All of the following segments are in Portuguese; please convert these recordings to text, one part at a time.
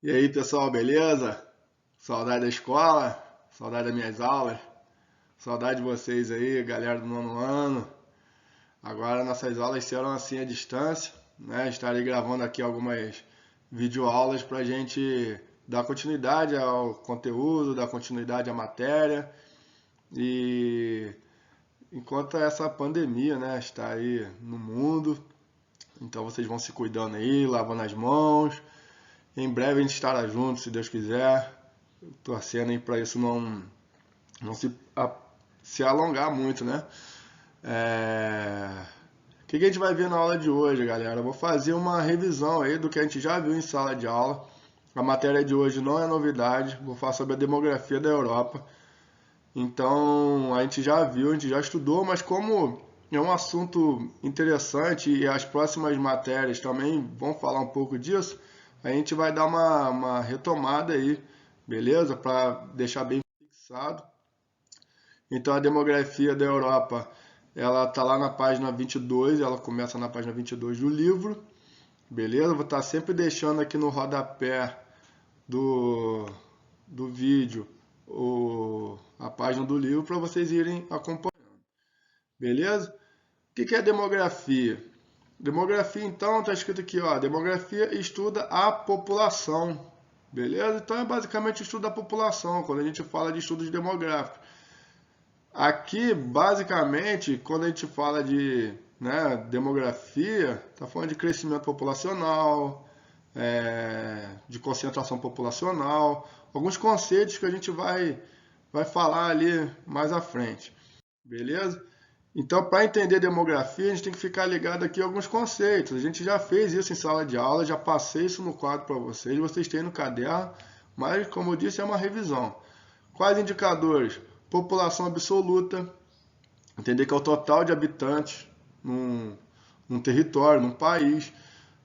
E aí, pessoal, beleza? Saudade da escola? Saudade das minhas aulas? Saudade de vocês aí, galera do nono ano. Agora nossas aulas serão assim à distância, né? Estarei gravando aqui algumas videoaulas para a gente dar continuidade ao conteúdo, dar continuidade à matéria. E enquanto essa pandemia, né, está aí no mundo, então vocês vão se cuidando aí, lavando as mãos. Em breve a gente estará junto, se Deus quiser. Torcendo aí para isso não se alongar muito, né? O que a gente vai ver na aula de hoje, galera? Eu vou fazer uma revisão aí do que a gente já viu em sala de aula. A matéria de hoje não é novidade, vou falar sobre a demografia da Europa. Então, a gente já viu, a gente já estudou, mas como é um assunto interessante e as próximas matérias também vão falar um pouco disso, a gente vai dar uma retomada aí, beleza? Para deixar bem fixado. Então, a demografia da Europa, ela tá lá na página 22, ela começa na página 22 do livro, beleza? Vou estar sempre deixando aqui no rodapé do, do vídeo a página do livro para vocês irem acompanhando, beleza? O que é demografia? Demografia, então, está escrito aqui, ó, demografia estuda a população, beleza? Então, é basicamente o estudo da população, quando a gente fala de estudos demográficos. Aqui, basicamente, quando a gente fala de, né, demografia, está falando de crescimento populacional, de concentração populacional, alguns conceitos que a gente vai falar ali mais à frente, beleza? Então, para entender demografia, a gente tem que ficar ligado aqui a alguns conceitos. A gente já fez isso em sala de aula, já passei isso no quadro para vocês têm no caderno, mas, como eu disse, é uma revisão. Quais indicadores? População absoluta, entender que é o total de habitantes num território, num país.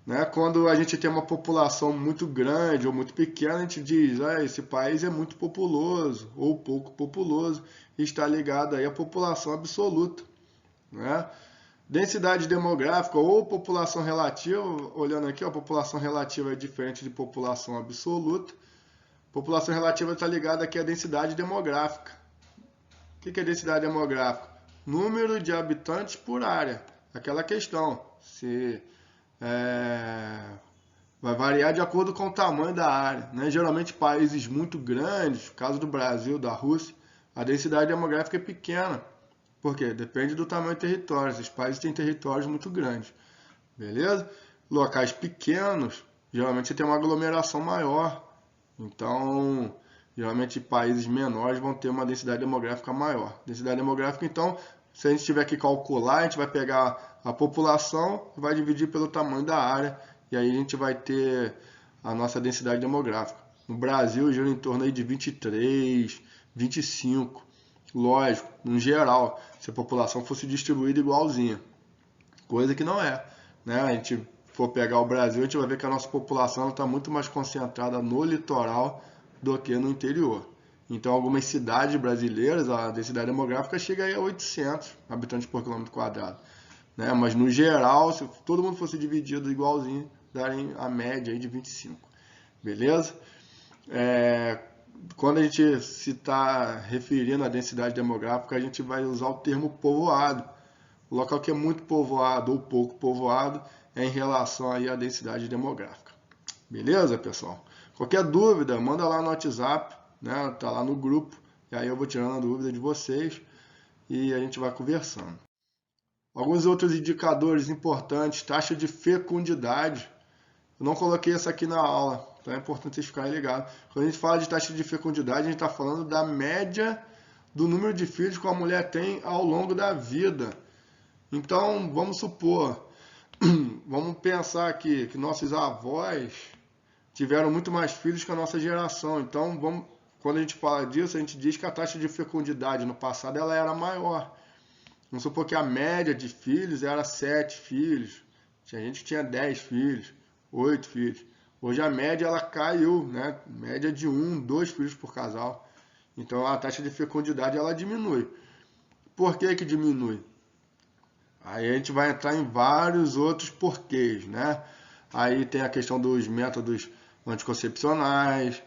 Né? Quando a gente tem uma população muito grande ou muito pequena, a gente diz, esse país é muito populoso ou pouco populoso, e está ligado aí à população absoluta. Né? Densidade demográfica ou população relativa, olhando aqui, a população relativa é diferente de população absoluta. População relativa está ligada aqui à densidade demográfica. O que é densidade demográfica? Número de habitantes por área. Aquela questão, se vai variar de acordo com o tamanho da área. Né? Geralmente países muito grandes, caso do Brasil, da Rússia, a densidade demográfica é pequena. Por quê? Depende do tamanho do território. Esses países têm territórios muito grandes. Beleza? Locais pequenos, geralmente você tem uma aglomeração maior. Então, geralmente países menores vão ter uma densidade demográfica maior. Densidade demográfica, então, se a gente tiver que calcular, a gente vai pegar a população e vai dividir pelo tamanho da área, e aí a gente vai ter a nossa densidade demográfica. No Brasil, gira em torno aí de 23, 25. Lógico, no geral, se a população fosse distribuída igualzinha. Coisa que não é. Né? A gente for pegar o Brasil, a gente vai ver que a nossa população está muito mais concentrada no litoral do que no interior. Então, algumas cidades brasileiras, a densidade demográfica chega aí a 800 habitantes por quilômetro quadrado. Né? Mas, no geral, se todo mundo fosse dividido igualzinho, daria a média aí de 25. Beleza? Quando a gente se está referindo à densidade demográfica, a gente vai usar o termo povoado. O local que é muito povoado ou pouco povoado é em relação aí à densidade demográfica. Beleza, pessoal? Qualquer dúvida, manda lá no WhatsApp, né? Tá lá no grupo, e aí eu vou tirando a dúvida de vocês e a gente vai conversando. Alguns outros indicadores importantes, taxa de fecundidade. Eu não coloquei essa aqui na aula, então é importante vocês ficarem ligados. Quando a gente fala de taxa de fecundidade, a gente está falando da média do número de filhos que a mulher tem ao longo da vida. Então, vamos supor, vamos pensar aqui que nossos avós tiveram muito mais filhos que a nossa geração. Então, quando a gente fala disso, a gente diz que a taxa de fecundidade no passado ela era maior. Vamos supor que a média de filhos era 7 filhos. Tinha gente que tinha 10 filhos, 8 filhos. Hoje a média ela caiu, né? Média de 1, 2 filhos por casal. Então a taxa de fecundidade ela diminui. Por que que diminui? Aí a gente vai entrar em vários outros porquês, né? Aí tem a questão dos métodos anticoncepcionais,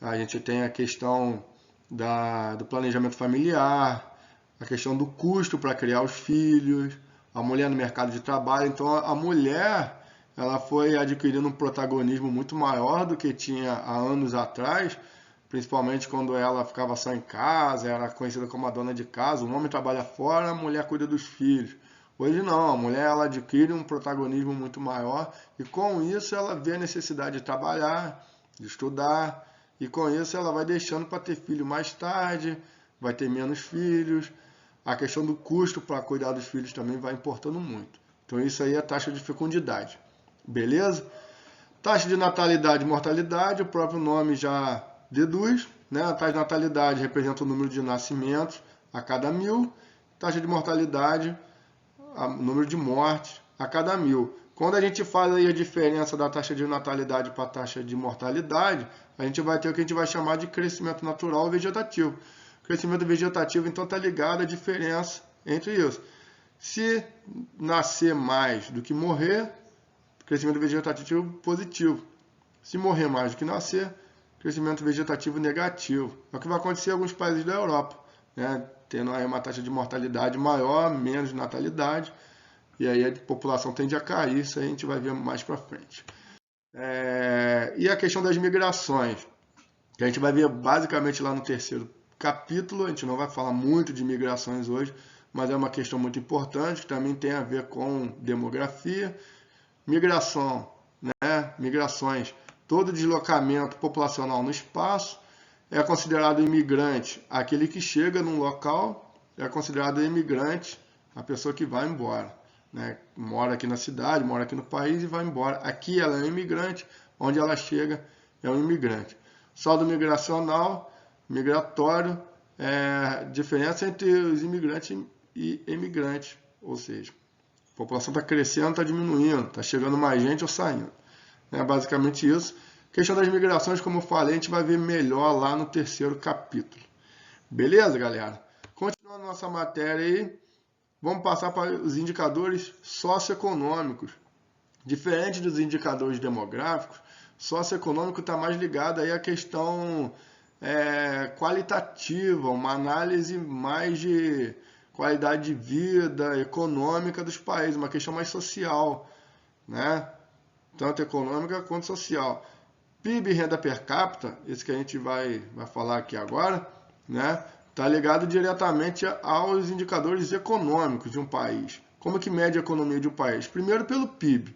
a gente tem a questão do planejamento familiar, a questão do custo para criar os filhos, a mulher no mercado de trabalho. Então a mulher ela foi adquirindo um protagonismo muito maior do que tinha há anos atrás, principalmente quando ela ficava só em casa, era conhecida como a dona de casa, o homem trabalha fora, a mulher cuida dos filhos. Hoje não, a mulher ela adquire um protagonismo muito maior e com isso ela vê a necessidade de trabalhar, de estudar, e com isso ela vai deixando para ter filho mais tarde, vai ter menos filhos. A questão do custo para cuidar dos filhos também vai importando muito. Então isso aí é a taxa de fecundidade. Beleza? Taxa de natalidade e mortalidade, o próprio nome já deduz, né? A taxa de natalidade representa o número de nascimentos a cada 1000, taxa de mortalidade, o número de mortes a cada 1000. Quando a gente faz aí a diferença da taxa de natalidade para a taxa de mortalidade, a gente vai ter o que a gente vai chamar de crescimento natural vegetativo. O crescimento vegetativo, então, está ligado à diferença entre isso. Se nascer mais do que morrer, crescimento vegetativo positivo. Se morrer mais do que nascer, crescimento vegetativo negativo. É o que vai acontecer em alguns países da Europa, né? Tendo aí uma taxa de mortalidade maior, menos natalidade, e aí a população tende a cair, isso aí a gente vai ver mais para frente. E a questão das migrações, que a gente vai ver basicamente lá no terceiro capítulo, a gente não vai falar muito de migrações hoje, mas é uma questão muito importante, que também tem a ver com demografia. Migração, né? Migrações, todo deslocamento populacional no espaço é considerado imigrante aquele que chega num local, é considerado imigrante a pessoa que vai embora, né? Mora aqui na cidade, mora aqui no país e vai embora. Aqui ela é um imigrante, onde ela chega é um imigrante. Saldo migracional, migratório, diferença entre os imigrantes e emigrantes, ou seja, a população está crescendo, está diminuindo, está chegando mais gente ou saindo. É basicamente isso. Questão das migrações, como eu falei, a gente vai ver melhor lá no terceiro capítulo. Beleza, galera? Continuando nossa matéria aí, vamos passar para os indicadores socioeconômicos. Diferente dos indicadores demográficos, socioeconômico está mais ligado aí à questão qualitativa, uma análise mais de qualidade de vida econômica dos países, uma questão mais social, né? Tanto econômica quanto social. PIB e renda per capita, esse que a gente vai falar aqui agora, né? Está ligado diretamente aos indicadores econômicos de um país. Como que mede a economia de um país? Primeiro pelo PIB,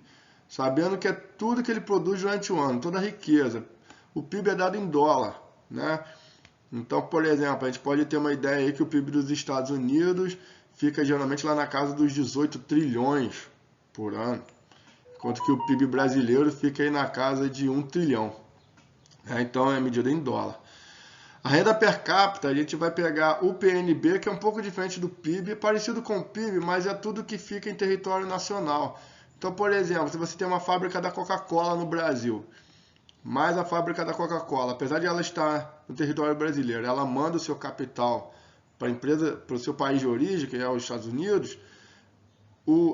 sabendo que é tudo que ele produz durante o ano, toda a riqueza. O PIB é dado em dólar, né? Então, por exemplo, a gente pode ter uma ideia aí que o PIB dos Estados Unidos fica geralmente lá na casa dos 18 trilhões por ano, enquanto que o PIB brasileiro fica aí na casa de 1 trilhão. Então, é medida em dólar. A renda per capita, a gente vai pegar o PNB, que é um pouco diferente do PIB, parecido com o PIB, mas é tudo que fica em território nacional. Então, por exemplo, se você tem uma fábrica da Coca-Cola no Brasil, mas a fábrica da Coca-Cola, apesar de ela estar no território brasileiro, ela manda o seu capital para a empresa, para o seu país de origem, que é os Estados Unidos,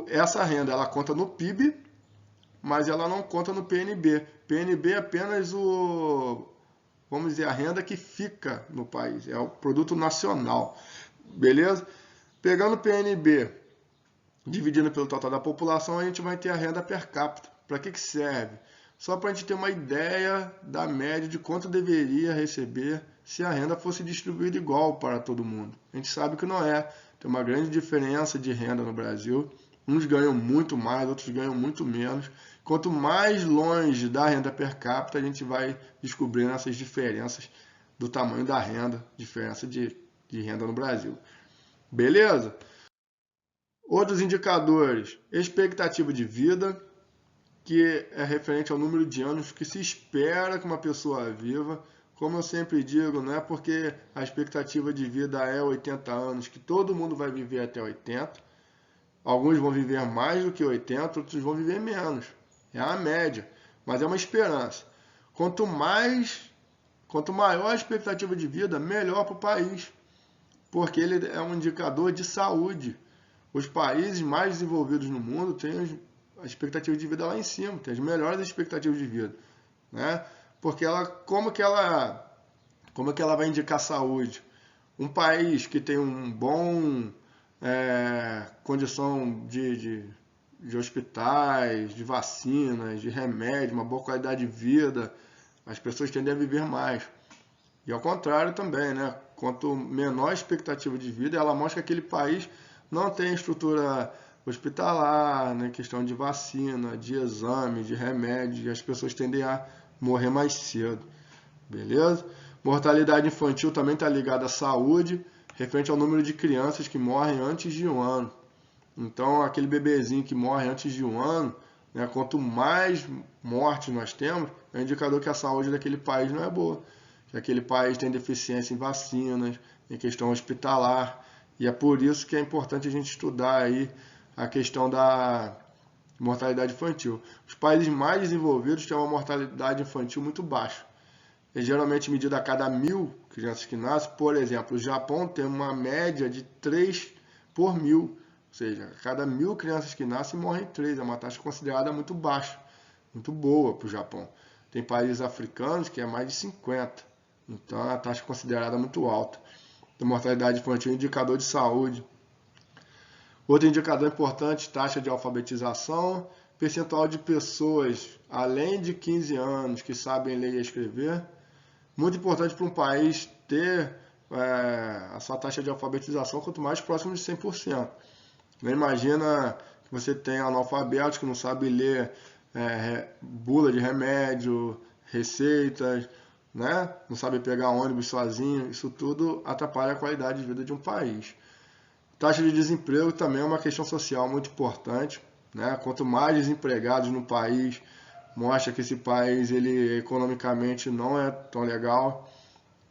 essa renda ela conta no PIB, mas ela não conta no PNB. PNB é apenas vamos dizer, a renda que fica no país, é o produto nacional, beleza? Pegando o PNB, dividindo pelo total da população, a gente vai ter a renda per capita. Para que serve? Só para a gente ter uma ideia da média de quanto deveria receber se a renda fosse distribuída igual para todo mundo. A gente sabe que não é. Tem uma grande diferença de renda no Brasil. Uns ganham muito mais, outros ganham muito menos. Quanto mais longe da renda per capita, a gente vai descobrindo essas diferenças do tamanho da renda, diferença de renda no Brasil. Beleza? Outros indicadores, expectativa de vida, que é referente ao número de anos que se espera que uma pessoa viva. Como eu sempre digo, não é porque a expectativa de vida é 80 anos que todo mundo vai viver até 80. Alguns vão viver mais do que 80, outros vão viver menos. É a média, mas é uma esperança. Quanto maior a expectativa de vida, melhor para o país, porque ele é um indicador de saúde. Os países mais desenvolvidos no mundo têm a expectativa de vida lá em cima, tem as melhores expectativas de vida, né? Porque como que ela vai indicar saúde? Um país que tem um bom condição de hospitais, de vacinas, de remédio, uma boa qualidade de vida, as pessoas tendem a viver mais. E ao contrário também, né? Quanto menor a expectativa de vida, ela mostra que aquele país não tem estrutura hospitalar, né? Questão de vacina, de exame, de remédio, e as pessoas tendem a morrer mais cedo. Beleza? Mortalidade infantil também está ligada à saúde, referente ao número de crianças que morrem antes de 1 ano. Então, aquele bebezinho que morre antes de 1 ano, né, quanto mais mortes nós temos, é um indicador que a saúde daquele país não é boa. Que aquele país tem deficiência em vacinas, em questão hospitalar. E é por isso que é importante a gente estudar aí a questão da mortalidade infantil. Os países mais desenvolvidos têm uma mortalidade infantil muito baixa. É geralmente medida a cada 1.000 crianças que nascem. Por exemplo, o Japão tem uma média de 3 por 1.000. Ou seja, a cada 1.000 crianças que nascem, morrem 3. É uma taxa considerada muito baixa, muito boa para o Japão. Tem países africanos que é mais de 50. Então, a taxa considerada muito alta. A mortalidade infantil é um indicador de saúde. Outro indicador importante, taxa de alfabetização, percentual de pessoas além de 15 anos que sabem ler e escrever. Muito importante para um país ter a sua taxa de alfabetização quanto mais próximo de 100%. Não imagina que você tem analfabetos que não sabem ler bula de remédio, receitas, né? Não sabe pegar ônibus sozinho. Isso tudo atrapalha a qualidade de vida de um país. Taxa de desemprego também é uma questão social muito importante, né? Quanto mais desempregados no país, mostra que esse país ele economicamente não é tão legal,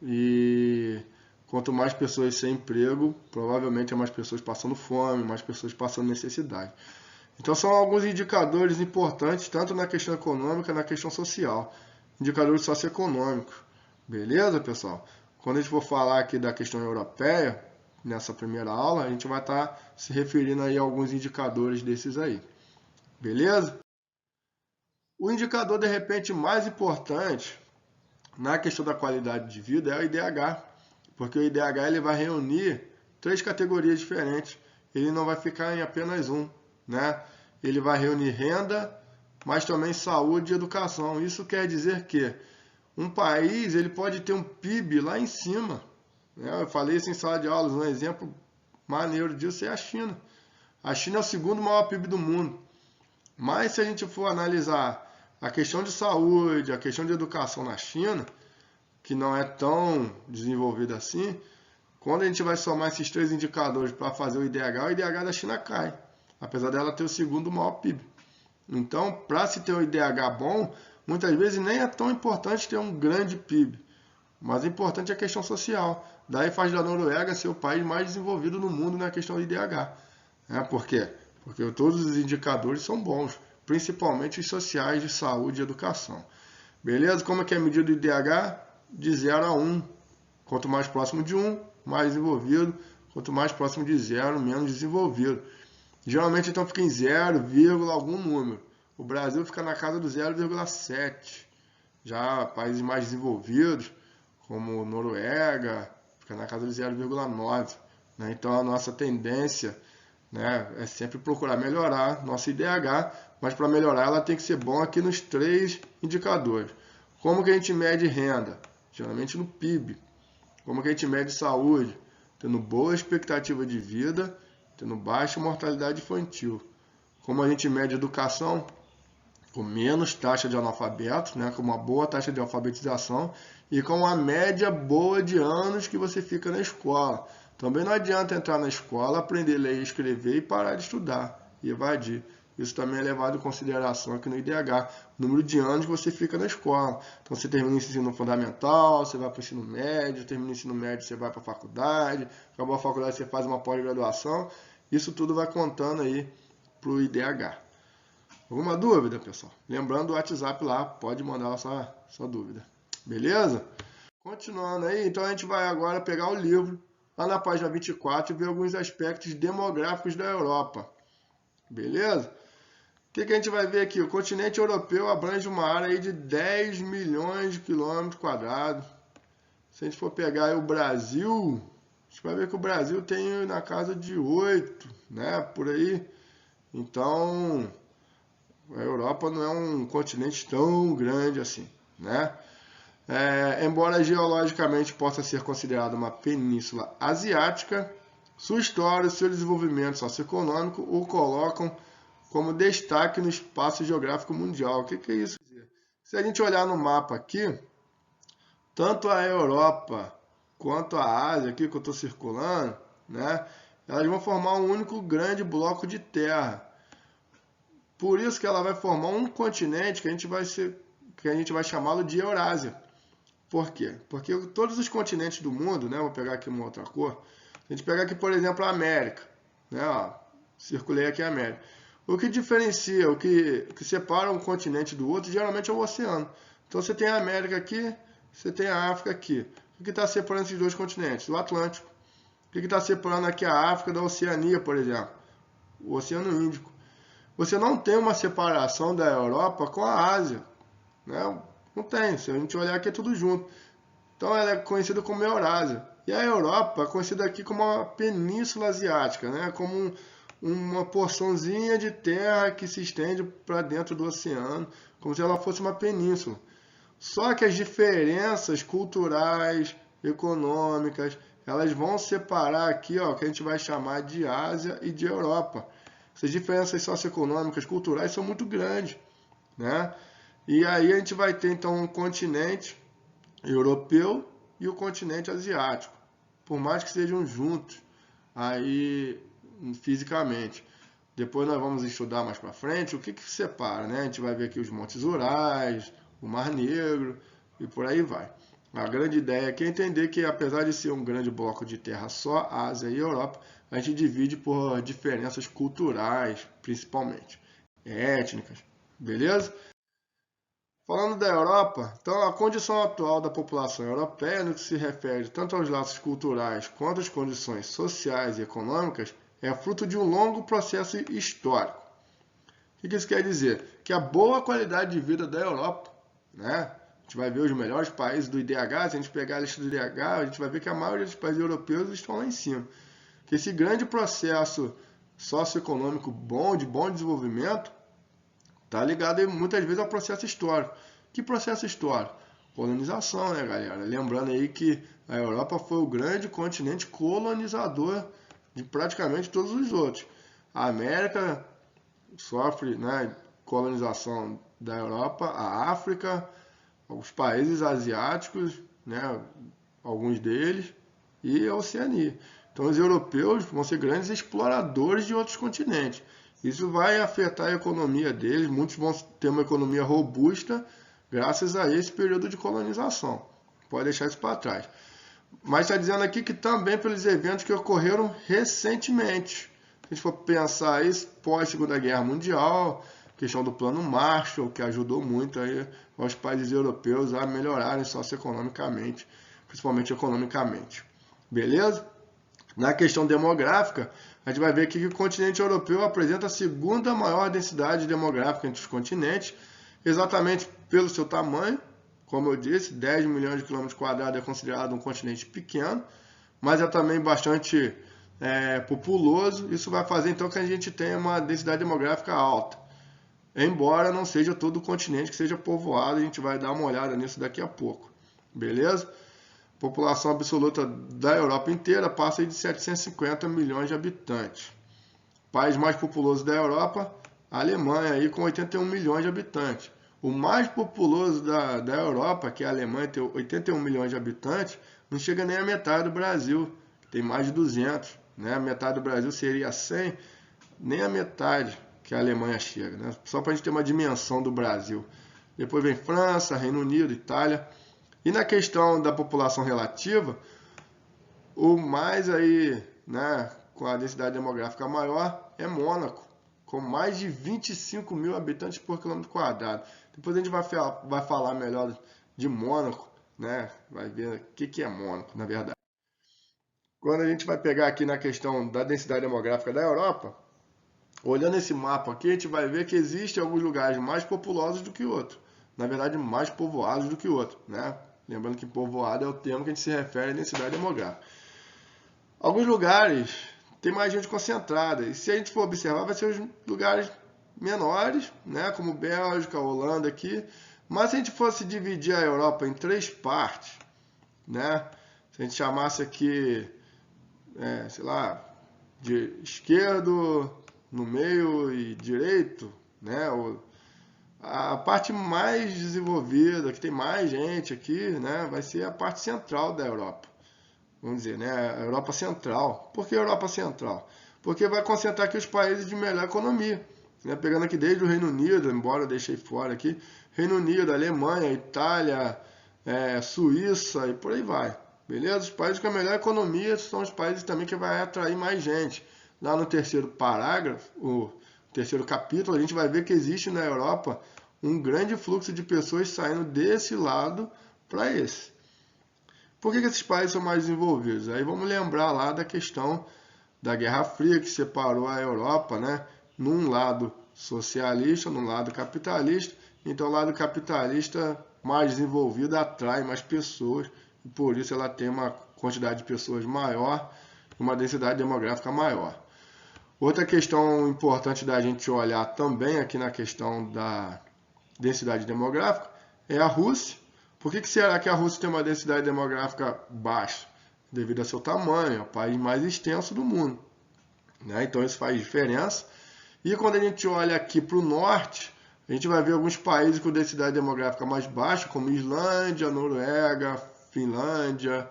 e quanto mais pessoas sem emprego, provavelmente é mais pessoas passando fome, mais pessoas passando necessidade. Então são alguns indicadores importantes, tanto na questão econômica, na questão social. Indicadores socioeconômicos. Beleza, pessoal? Quando a gente for falar aqui da questão europeia, nessa primeira aula, a gente vai estar se referindo aí a alguns indicadores desses aí. Beleza? O indicador, de repente, mais importante na questão da qualidade de vida é o IDH, porque o IDH ele vai reunir 3 categorias diferentes. Ele não vai ficar em apenas um, né? Ele vai reunir renda, mas também saúde e educação. Isso quer dizer que um país ele pode ter um PIB lá em cima. Né? Eu falei isso em sala de aulas, um exemplo maneiro disso é a China. A China é o segundo maior PIB do mundo. Mas se a gente for analisar a questão de saúde, a questão de educação na China, que não é tão desenvolvida assim, quando a gente vai somar esses 3 indicadores para fazer o IDH da China cai, apesar dela ter o segundo maior PIB. Então, para se ter um IDH bom, muitas vezes nem é tão importante ter um grande PIB, mas o importante é a questão social. Daí faz da Noruega ser o país mais desenvolvido no mundo na questão do IDH. Por quê? Porque todos os indicadores são bons, principalmente os sociais, de saúde e educação. Beleza? Como é que é medido o IDH? De 0 a 1. Quanto mais próximo de 1, mais desenvolvido. Quanto mais próximo de 0, menos desenvolvido. Geralmente, então, fica em 0, algum número. O Brasil fica na casa do 0,7. Já países mais desenvolvidos, como Noruega, fica na casa de 0,9. Né? Então, a nossa tendência, né, é sempre procurar melhorar nosso IDH, mas para melhorar ela tem que ser bom aqui nos 3 indicadores. Como que a gente mede renda? Geralmente no PIB. Como que a gente mede saúde? Tendo boa expectativa de vida, tendo baixa mortalidade infantil. Como a gente mede educação? Com menos taxa de analfabetos, né, com uma boa taxa de alfabetização e com uma média boa de anos que você fica na escola. Também não adianta entrar na escola, aprender a ler e escrever e parar de estudar e evadir. Isso também é levado em consideração aqui no IDH, o número de anos que você fica na escola. Então você termina o ensino fundamental, você vai para o ensino médio, termina o ensino médio, você vai para a faculdade, acabou a faculdade, você faz uma pós-graduação. Isso tudo vai contando aí para o IDH. Alguma dúvida, pessoal? Lembrando o WhatsApp lá, pode mandar a sua dúvida. Beleza? Continuando aí, então a gente vai agora pegar o livro, lá na página 24, e ver alguns aspectos demográficos da Europa. Beleza? que a gente vai ver aqui? O continente europeu abrange uma área aí de 10 milhões de quilômetros quadrados. Se a gente for pegar aí o Brasil, a gente vai ver que o Brasil tem na casa de 8, né? Por aí. Então, a Europa não é um continente tão grande assim, né? Embora geologicamente possa ser considerada uma península asiática, sua história e seu desenvolvimento socioeconômico o colocam como destaque no espaço geográfico mundial. O que é isso? Se a gente olhar no mapa aqui, tanto a Europa quanto a Ásia, aqui que eu estou circulando, né, elas vão formar um único grande bloco de terra. Por isso que ela vai formar um continente que a gente vai chamá-lo de Eurásia. Por quê? Porque todos os continentes do mundo, né, vou pegar aqui uma outra cor, a gente pegar aqui, por exemplo, a América, né, ó, circulei aqui a América. O que diferencia, o que separa um continente do outro, geralmente é o oceano. Então você tem a América aqui, você tem a África aqui. O que está separando esses dois continentes? O Atlântico. O que está separando aqui a África da Oceania, por exemplo? O Oceano Índico. Você não tem uma separação da Europa com a Ásia, né? Não tem, se a gente olhar aqui é tudo junto. Então ela é conhecida como Eurásia. E a Europa é conhecida aqui como uma península asiática, né? Como uma porçãozinha de terra que se estende para dentro do oceano, como se ela fosse uma península. Só que as diferenças culturais, econômicas, elas vão separar aqui, ó, que a gente vai chamar de Ásia e de Europa. Essas diferenças socioeconômicas, culturais são muito grandes, né? E aí a gente vai ter então um continente europeu e o continente asiático, por mais que sejam juntos aí fisicamente. Depois nós vamos estudar mais para frente o que separa, né? A gente vai ver aqui os Montes Urais, o Mar Negro e por aí vai. A grande ideia aqui é entender que, apesar de ser um grande bloco de terra só, Ásia e Europa, a gente divide por diferenças culturais, principalmente, étnicas, beleza? Falando da Europa, então a condição atual da população europeia no que se refere tanto aos laços culturais quanto às condições sociais e econômicas é fruto de um longo processo histórico. O que isso quer dizer? Que a boa qualidade de vida da Europa, né? A gente vai ver os melhores países do IDH, se a gente pegar a lista do IDH, a gente vai ver que a maioria dos países europeus estão lá em cima. Que esse grande processo socioeconômico bom, de bom desenvolvimento, está ligado muitas vezes ao processo histórico. Que processo histórico? Colonização, né, galera? Lembrando aí que a Europa foi o grande continente colonizador de praticamente todos os outros. A América sofre, né, colonização da Europa, a África, os países asiáticos, né, alguns deles, e a Oceania. Então os europeus vão ser grandes exploradores de outros continentes. Isso vai afetar a economia deles, muitos vão ter uma economia robusta graças a esse período de colonização. Pode deixar isso para trás. Mas está dizendo aqui que também pelos eventos que ocorreram recentemente. Se a gente for pensar isso, pós-Segunda Guerra Mundial, questão do Plano Marshall, que ajudou muito aí os países europeus a melhorarem socioeconomicamente, principalmente economicamente. Beleza? Na questão demográfica, a gente vai ver aqui que o continente europeu apresenta a segunda maior densidade demográfica entre os continentes, exatamente pelo seu tamanho. Como eu disse, 10 milhões de quilômetros quadrados é considerado um continente pequeno, mas é também bastante populoso. Isso vai fazer então que a gente tenha uma densidade demográfica alta. Embora não seja todo o continente que seja povoado, a gente vai dar uma olhada nisso daqui a pouco. Beleza? A população absoluta da Europa inteira passa de 750 milhões de habitantes. O país mais populoso da Europa, a Alemanha, aí, com 81 milhões de habitantes. O mais populoso da Europa, que é a Alemanha, tem 81 milhões de habitantes, não chega nem a metade do Brasil, que tem mais de 200. Né? A metade do Brasil seria 100, nem a metade que a Alemanha chega. Né? Só para a gente ter uma dimensão do Brasil. Depois vem França, Reino Unido, Itália. E na questão da população relativa, o mais aí, né, com a densidade demográfica maior é Mônaco, com mais de 25 mil habitantes por quilômetro quadrado. Depois a gente vai falar melhor de Mônaco, né? Vai ver o que é Mônaco, na verdade. Quando a gente vai pegar aqui na questão da densidade demográfica da Europa, Olhando esse mapa aqui, a gente vai ver que existem alguns lugares mais populosos do que outros. Na verdade, mais povoados do que outros, né? Lembrando que povoado é o termo que a gente se refere à densidade demográfica. Alguns lugares tem mais gente concentrada. E se a gente for observar, vai ser os lugares menores, né? Como Bélgica, Holanda aqui. Mas se a gente fosse dividir a Europa em 3 partes, né? Se a gente chamasse aqui, sei lá, de esquerdo, no meio e direito, né? A parte mais desenvolvida, que tem mais gente aqui, né? Vai ser a parte central da Europa. Vamos dizer, né? A Europa Central. Por que Europa Central? Porque vai concentrar aqui os países de melhor economia. Né? Pegando aqui desde o Reino Unido, embora eu deixei fora aqui, Reino Unido, Alemanha, Itália, Suíça e por aí vai. Beleza? Os países com a melhor economia são os países também que vai atrair mais gente. Lá no terceiro parágrafo, o terceiro capítulo, a gente vai ver que existe na Europa um grande fluxo de pessoas saindo desse lado para esse. Por que esses países são mais desenvolvidos? Aí vamos lembrar lá da questão da Guerra Fria, que separou a Europa, né, num lado socialista, num lado capitalista. Então, o lado capitalista mais desenvolvido atrai mais pessoas, e por isso ela tem uma quantidade de pessoas maior, uma densidade demográfica maior. Outra questão importante da gente olhar também aqui na questão da densidade demográfica é a Rússia. Por que será que a Rússia tem uma densidade demográfica baixa? Devido ao seu tamanho, é o país mais extenso do mundo, né? Então isso faz diferença. E quando a gente olha aqui para o norte, a gente vai ver alguns países com densidade demográfica mais baixa, como Islândia, Noruega, Finlândia.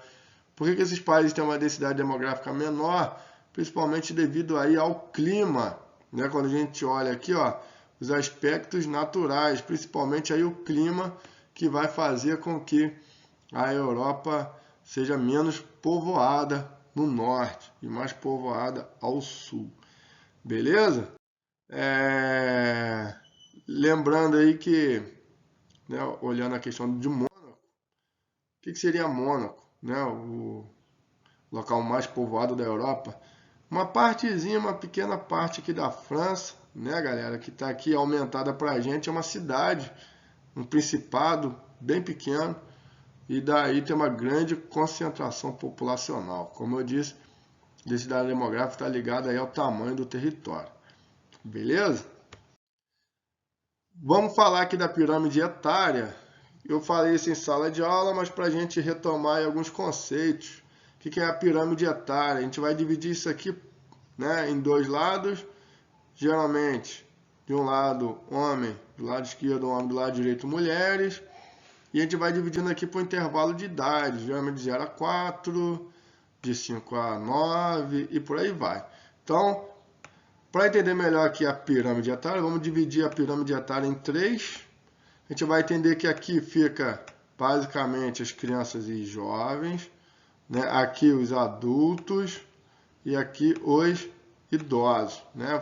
Por que esses países têm uma densidade demográfica menor? Principalmente devido aí ao clima, né? Quando a gente olha aqui, ó, os aspectos naturais, principalmente aí o clima, que vai fazer com que a Europa seja menos povoada no norte e mais povoada ao sul. Beleza? Lembrando aí que, né, olhando a questão de Mônaco, o que seria Mônaco? Né, o local mais povoado da Europa. Uma partezinha, uma pequena parte aqui da França, né, galera, que está aqui aumentada para a gente, é uma cidade, um principado bem pequeno, e daí tem uma grande concentração populacional. Como eu disse, a densidade demográfica está ligada aí ao tamanho do território. Beleza? Vamos falar aqui da pirâmide etária. Eu falei isso em sala de aula, mas para a gente retomar alguns conceitos. O que é a pirâmide etária? A gente vai dividir isso aqui, né, em 2 lados. Geralmente, de um lado, homem, do lado esquerdo, homem, do lado direito, mulheres. E a gente vai dividindo aqui por intervalo de idade, geralmente de 0 a 4, de 5 a 9 e por aí vai. Então, para entender melhor aqui a pirâmide etária, vamos dividir a pirâmide etária em 3. A gente vai entender que aqui fica basicamente as crianças e jovens, né? Aqui os adultos e aqui os idosos, né?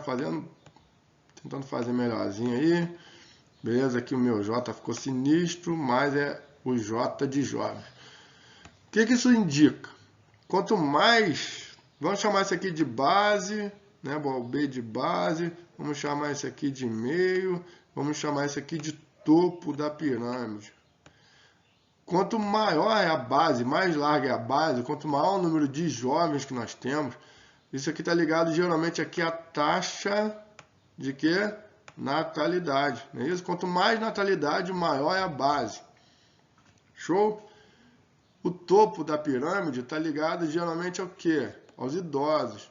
Tentando fazer melhorzinho aí. Beleza? Aqui o meu J ficou sinistro, mas é o J de jovem. O que isso indica? Quanto mais, vamos chamar isso aqui de base, né? Bom, B de base, vamos chamar isso aqui de meio, vamos chamar isso aqui de topo da pirâmide. Quanto maior é a base, mais larga é a base, quanto maior o número de jovens que nós temos, isso aqui está ligado geralmente aqui à taxa de quê? Natalidade, não é isso? Quanto mais natalidade, maior é a base. Show? O topo da pirâmide está ligado geralmente ao quê? Aos idosos.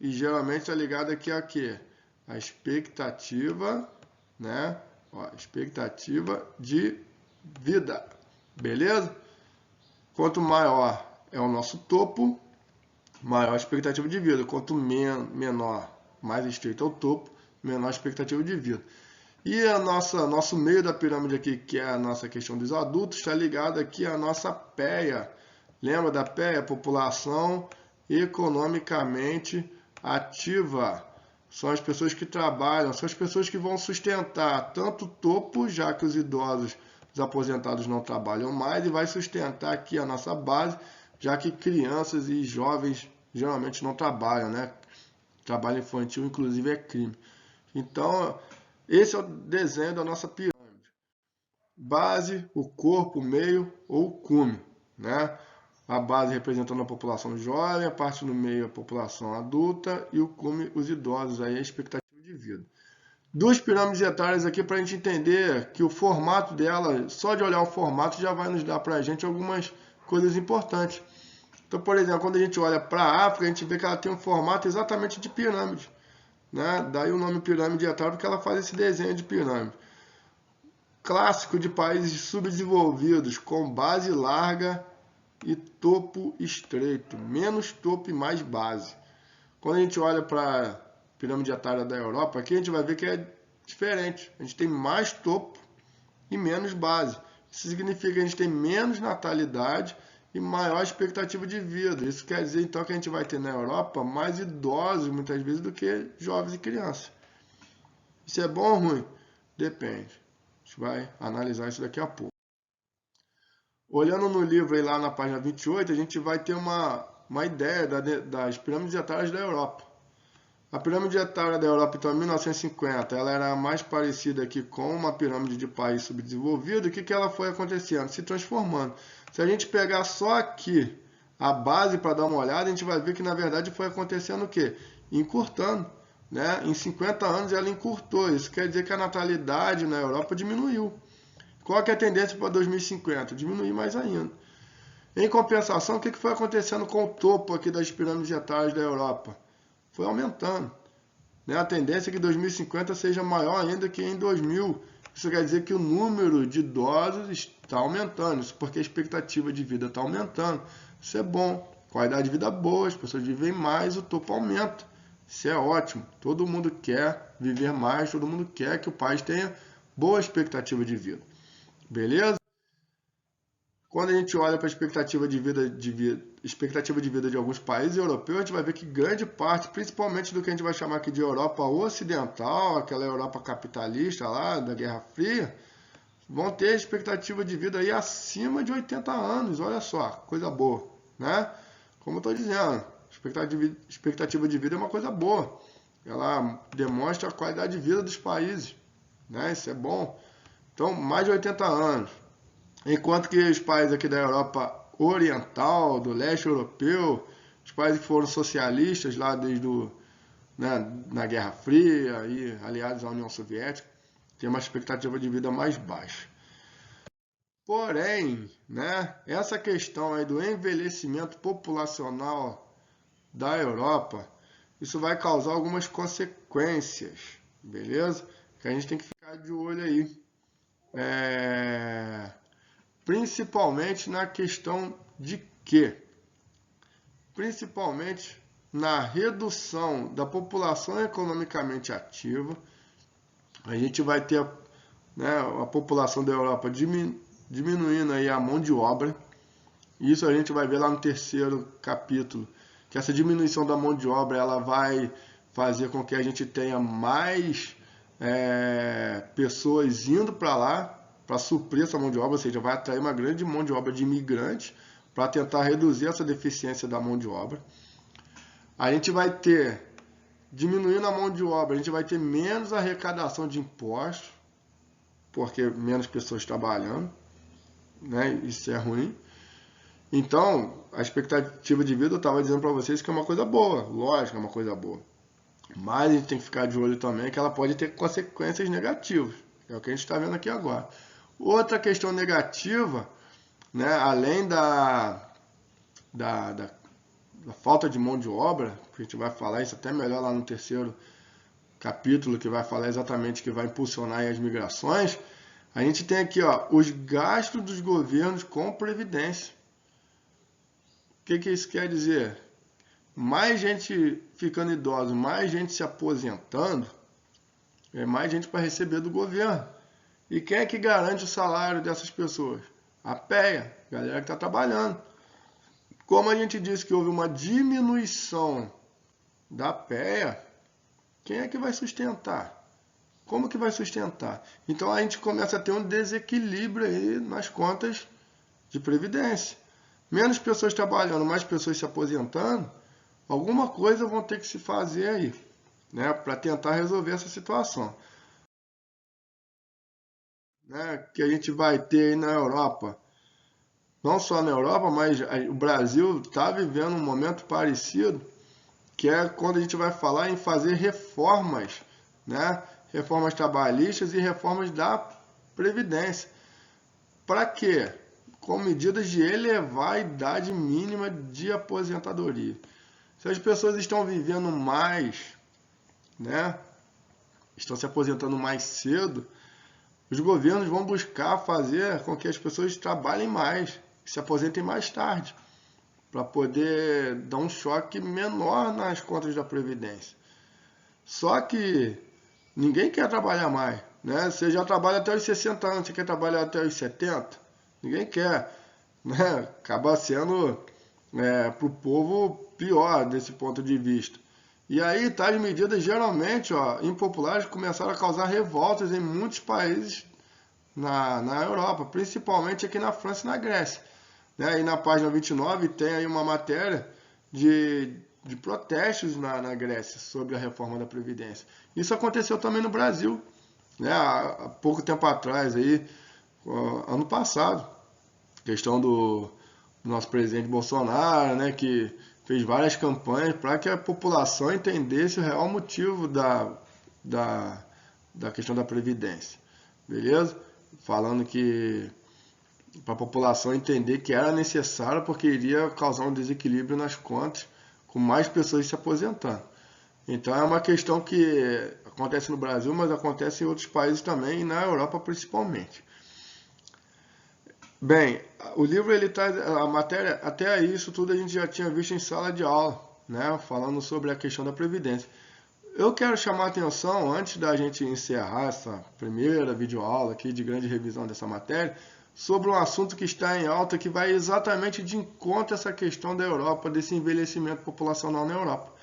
E geralmente está ligado aqui a quê? A expectativa, né? Ó, expectativa de vida. Beleza? Quanto maior é o nosso topo, maior a expectativa de vida. Quanto menor, mais estreito é o topo, menor a expectativa de vida. E nosso meio da pirâmide aqui, que é a nossa questão dos adultos, está ligado aqui à nossa PEA. Lembra da PEA? População economicamente ativa. São as pessoas que trabalham, são as pessoas que vão sustentar tanto o topo, já que os idosos, os aposentados não trabalham mais, e vai sustentar aqui a nossa base, já que crianças e jovens geralmente não trabalham, né? trabalho infantil, inclusive, é crime. Então, esse é o desenho da nossa pirâmide. Base, o corpo, o meio ou o cume, né? A base representando a população jovem, a parte no meio a população adulta e o cume os idosos, aí a expectativa de vida. Duas pirâmides etárias aqui para a gente entender que o formato dela, só de olhar o formato já vai nos dar para a gente algumas coisas importantes. Então, por exemplo, quando a gente olha para a África, a gente vê que ela tem um formato exatamente de pirâmide, né? Daí o nome pirâmide etária porque ela faz esse desenho de pirâmide. Clássico de países subdesenvolvidos, com base larga e topo estreito, menos topo e mais base. Quando a gente olha para a pirâmide etária da Europa, aqui a gente vai ver que é diferente. A gente tem mais topo e menos base. Isso significa que a gente tem menos natalidade e maior expectativa de vida. Isso quer dizer então que a gente vai ter na Europa mais idosos muitas vezes do que jovens e crianças. Isso é bom ou ruim? Depende. A gente vai analisar isso daqui a pouco. Olhando no livro aí lá na página 28, a gente vai ter uma ideia das pirâmides etárias da Europa. A pirâmide etária da Europa, então, em 1950, ela era mais parecida aqui com uma pirâmide de país subdesenvolvido. O que ela foi acontecendo? Se transformando. Se a gente pegar só aqui a base para dar uma olhada, a gente vai ver que, na verdade, foi acontecendo o quê? Encurtando. Né? Em 50 anos ela encurtou. Isso quer dizer que a natalidade na Europa diminuiu. Qual que é a tendência para 2050? Diminuir mais ainda. Em compensação, o que foi acontecendo com o topo aqui das pirâmides etárias da Europa? Foi aumentando. Né? A tendência é que 2050 seja maior ainda que em 2000. Isso quer dizer que o número de idosos está aumentando. Isso porque a expectativa de vida está aumentando. Isso é bom. Qualidade de vida boa, as pessoas vivem mais, o topo aumenta. Isso é ótimo. Todo mundo quer viver mais, todo mundo quer que o país tenha boa expectativa de vida. Beleza? Quando a gente olha para a expectativa de vida de alguns países europeus, a gente vai ver que grande parte, principalmente do que a gente vai chamar aqui de Europa Ocidental, aquela Europa capitalista lá da Guerra Fria, vão ter expectativa de vida aí acima de 80 anos. Olha só, coisa boa, né? Como eu estou dizendo, expectativa de vida é uma coisa boa. Ela demonstra a qualidade de vida dos países, né? Isso é bom. Então, mais de 80 anos. Enquanto que os países aqui da Europa Oriental, do leste europeu, os países que foram socialistas lá desde na Guerra Fria e aliados à União Soviética, tem uma expectativa de vida mais baixa. Porém, né, essa questão aí do envelhecimento populacional da Europa, isso vai causar algumas consequências, beleza? Que a gente tem que ficar de olho aí. Principalmente na questão de quê? Principalmente na redução da população economicamente ativa. A gente vai ter, né, a população da Europa diminuindo aí a mão de obra. Isso a gente vai ver lá no terceiro capítulo, que essa diminuição da mão de obra ela vai fazer com que a gente tenha mais pessoas indo para lá, para suprir essa mão de obra, ou seja, vai atrair uma grande mão de obra de imigrantes para tentar reduzir essa deficiência da mão de obra. A gente vai ter, diminuindo a mão de obra, a gente vai ter menos arrecadação de impostos, porque menos pessoas trabalhando, né? Isso é ruim. Então, a expectativa de vida, eu estava dizendo para vocês que é uma coisa boa, lógico, é uma coisa boa. Mas a gente tem que ficar de olho também que ela pode ter consequências negativas, é o que a gente está vendo aqui agora. Outra questão negativa, né, além da falta de mão de obra, que a gente vai falar isso até melhor lá no terceiro capítulo, que vai falar exatamente que vai impulsionar as migrações, a gente tem aqui os gastos dos governos com previdência. O que isso quer dizer? Mais gente ficando idosa, mais gente se aposentando, é mais gente para receber do governo. E quem é que garante o salário dessas pessoas? A PEA, a galera que está trabalhando. Como a gente disse que houve uma diminuição da PEA, quem é que vai sustentar? Como que vai sustentar? Então a gente começa a ter um desequilíbrio aí nas contas de previdência. Menos pessoas trabalhando, mais pessoas se aposentando, alguma coisa vão ter que se fazer aí, né, para tentar resolver essa situação, né, que a gente vai ter aí na Europa. Não só na Europa, mas o Brasil está vivendo um momento parecido, que é quando a gente vai falar em fazer reformas, né? Reformas trabalhistas e reformas da Previdência. Para quê? Com medidas de elevar a idade mínima de aposentadoria. Se as pessoas estão vivendo mais, né? Estão se aposentando mais cedo, os governos vão buscar fazer com que as pessoas trabalhem mais, se aposentem mais tarde, para poder dar um choque menor nas contas da Previdência. Só que ninguém quer trabalhar mais, né? Você já trabalha até os 60 anos, você quer trabalhar até os 70? Ninguém quer, né? Acaba sendo para o povo pior desse ponto de vista. E aí tais medidas geralmente impopulares começaram a causar revoltas em muitos países na Europa, principalmente aqui na França e na Grécia. Né? E na página 29 tem aí uma matéria de protestos na Grécia sobre a reforma da Previdência. Isso aconteceu também no Brasil, né? Há pouco tempo atrás, aí, ano passado, questão do nosso presidente Bolsonaro, né, que fez várias campanhas para que a população entendesse o real motivo da, da questão da Previdência. Beleza? Falando que para a população entender que era necessário porque iria causar um desequilíbrio nas contas, com mais pessoas se aposentando. Então é uma questão que acontece no Brasil, mas acontece em outros países também, e na Europa principalmente. Bem, o livro ele traz a matéria, até isso tudo a gente já tinha visto em sala de aula, né, falando sobre a questão da previdência. Eu quero chamar a atenção, antes da gente encerrar essa primeira videoaula aqui de grande revisão dessa matéria, sobre um assunto que está em alta, que vai exatamente de encontro a essa questão da Europa, desse envelhecimento populacional na Europa,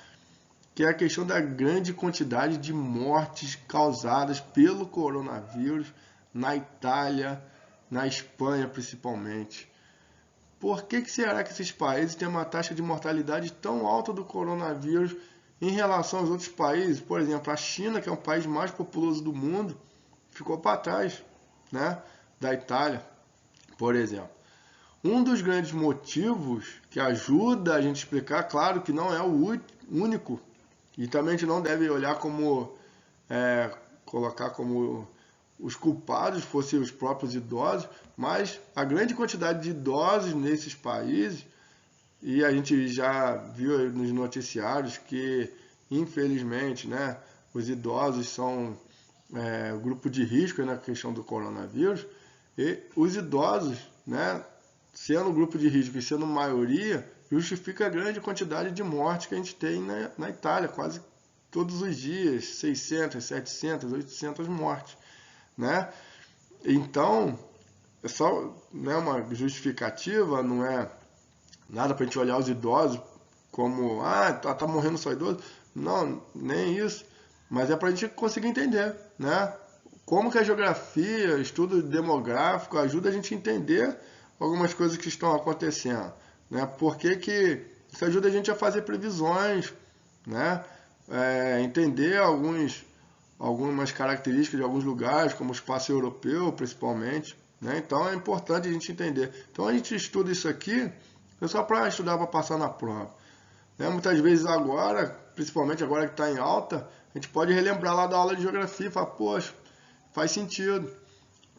que é a questão da grande quantidade de mortes causadas pelo coronavírus na Itália, na Espanha principalmente. Por que será que esses países têm uma taxa de mortalidade tão alta do coronavírus em relação aos outros países? Por exemplo, a China, que é o país mais populoso do mundo, ficou para trás, né, da Itália, por exemplo. Um dos grandes motivos que ajuda a gente a explicar, claro que não é o único, e também a gente não deve olhar como, colocar como os culpados fossem os próprios idosos, mas a grande quantidade de idosos nesses países, e a gente já viu nos noticiários que, infelizmente, né, os idosos são grupo de risco na questão do coronavírus, e os idosos, né, sendo grupo de risco e sendo maioria, justifica a grande quantidade de mortes que a gente tem na Itália, quase todos os dias, 600, 700, 800 mortes, né? Então, é só, né, uma justificativa, não é nada para a gente olhar os idosos como, tá morrendo só idoso. Não, nem isso. Mas é para a gente conseguir entender, né? Como que a geografia, estudo demográfico, ajuda a gente a entender algumas coisas que estão acontecendo, né? Por que isso ajuda a gente a fazer previsões, né? Entender algumas características de alguns lugares, como o espaço europeu, principalmente, né? Então é importante a gente entender. Então a gente estuda isso aqui não é só para estudar para passar na prova, né? Muitas vezes agora, principalmente agora que está em alta, a gente pode relembrar lá da aula de geografia e falar, poxa, faz sentido.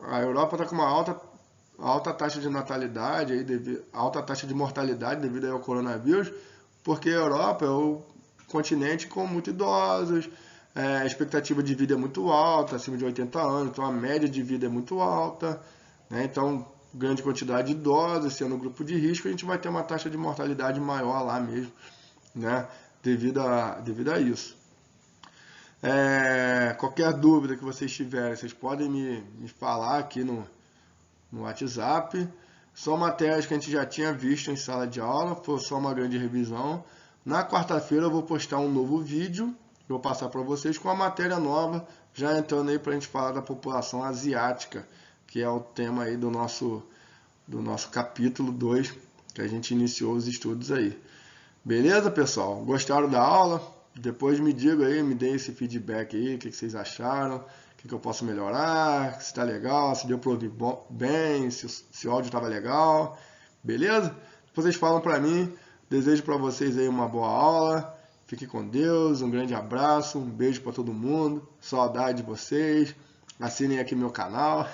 A Europa está com uma alta taxa de natalidade, alta taxa de mortalidade devido ao coronavírus, porque a Europa é o continente com muitos idosos, a expectativa de vida é muito alta, acima de 80 anos, então a média de vida é muito alta, né? Então, grande quantidade de idosos, sendo um grupo de risco, a gente vai ter uma taxa de mortalidade maior lá mesmo, né? Devido a isso. Qualquer dúvida que vocês tiverem, vocês podem me falar aqui no WhatsApp. São matérias que a gente já tinha visto em sala de aula, foi só uma grande revisão. Na quarta-feira eu vou postar um novo vídeo, vou passar para vocês com a matéria nova, já entrando aí para a gente falar da população asiática, que é o tema aí do nosso capítulo 2, que a gente iniciou os estudos aí. Beleza, pessoal? Gostaram da aula? Depois me diga aí, me dê esse feedback aí, o que vocês acharam, o que eu posso melhorar, se tá legal, se deu para ouvir bem, se o áudio estava legal, beleza? Depois vocês falam para mim, desejo para vocês aí uma boa aula, fique com Deus, um grande abraço, um beijo para todo mundo, saudade de vocês, assinem aqui meu canal,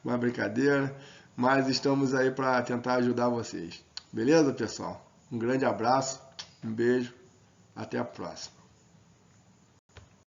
uma brincadeira, mas estamos aí para tentar ajudar vocês, beleza, pessoal? Um grande abraço, um beijo, até a próxima.